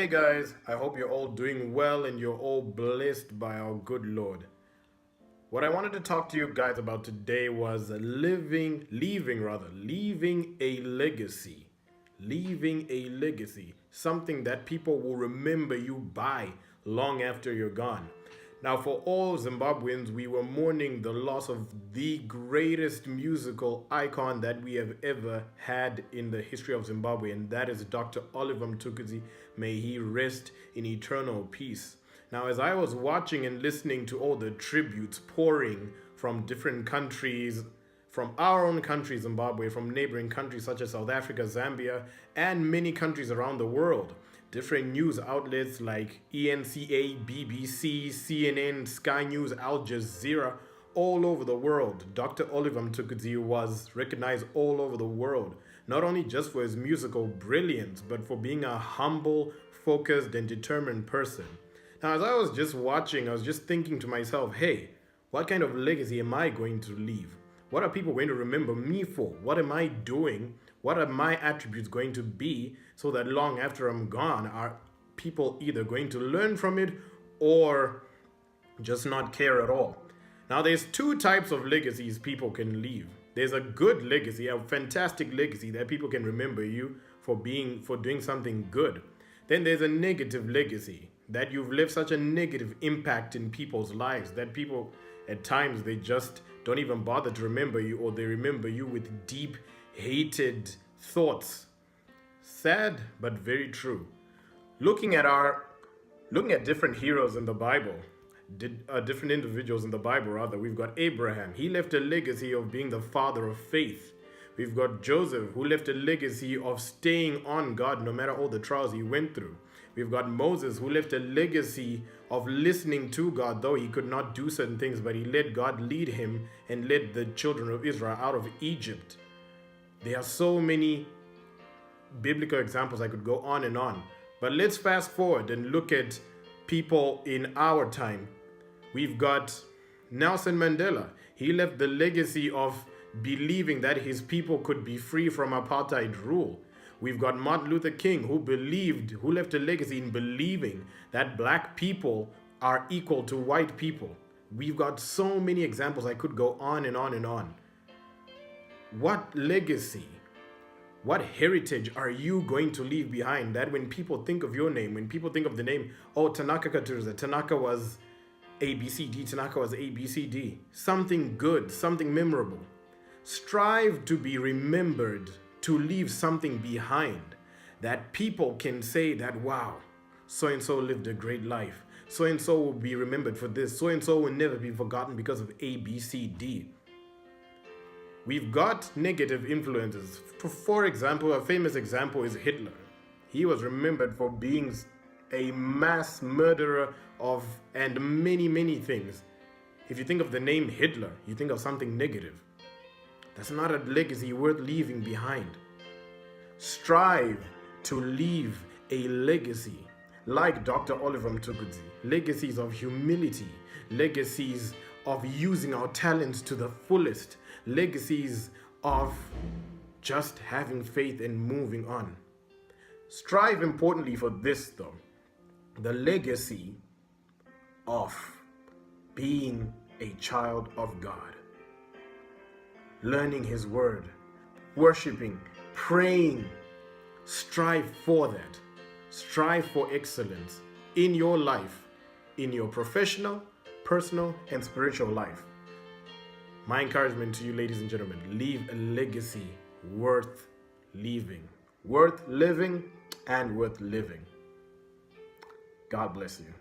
Hey guys, I hope you're all doing well and you're all blessed by our good Lord. What I wanted to talk to you guys about today was leaving a legacy. Leaving a legacy. Something that people will remember you by long after you're gone. Now, for all Zimbabweans, we were mourning the loss of the greatest musical icon that we have ever had in the history of Zimbabwe, and that is Dr. Oliver Mtukudzi. May he rest in eternal peace. Now, as I was watching and listening to all the tributes pouring from different countries, from our own country, Zimbabwe, from neighboring countries such as South Africa, Zambia, and many countries around the world, different news outlets like ENCA, BBC, CNN, Sky News, Al Jazeera, all over the world. Dr. Oliver Mtukudzi was recognized all over the world, not only just for his musical brilliance, but for being a humble, focused, and determined person. Now, as I was just watching, I was just thinking to myself, hey, what kind of legacy am I going to leave? What are people going to remember me for? What am I doing? What are my attributes going to be so that long after I'm gone, are people either going to learn from it or just not care at all? Now, there's two types of legacies people can leave. There's a good legacy, a fantastic legacy that people can remember you for doing something good. Then there's a negative legacy that you've left such a negative impact in people's lives that people at times they just don't even bother to remember you, or they remember you with deep hated thoughts. Sad but very true. Looking at different heroes in the Bible, different individuals in the Bible rather, we've got Abraham. He left a legacy of being the father of faith. We've got Joseph, who left a legacy of staying on God no matter all the trials he went through. We've got Moses, who left a legacy of listening to God, though he could not do certain things, but he let God lead him and led the children of Israel out of Egypt. There are so many biblical examples I could go on and on. But let's fast forward and look at people in our time. We've got Nelson Mandela. He left the legacy of believing that his people could be free from apartheid rule. We've got Martin Luther King, who left a legacy in believing that black people are equal to white people. We've got so many examples. I could go on and on and on. What legacy, what heritage are you going to leave behind that when people think of your name, when people think of the name, oh, Tanaka Katuza, Tanaka was ABCD, Tanaka was ABCD. Something good, something memorable. Strive to be remembered, to leave something behind that people can say that, wow, so-and-so lived a great life. So-and-so will be remembered for this. So-and-so will never be forgotten because of ABCD. We've got negative influences. For example, a famous example is Hitler. He was remembered for being a mass murderer and many, many things. If you think of the name Hitler, you think of something negative. That's not a legacy worth leaving behind. Strive to leave a legacy like Dr. Oliver Mtukudzi. Legacies of humility, legacies of using our talents to the fullest, legacies of just having faith and moving on. Strive importantly for this though, the legacy of being a child of God. Learning his word, worshiping, praying. Strive for that. Strive for excellence in your life, in your professional, personal, and spiritual life. My encouragement to you, ladies and gentlemen, leave a legacy worth leaving, worth living, and worth living. God bless you.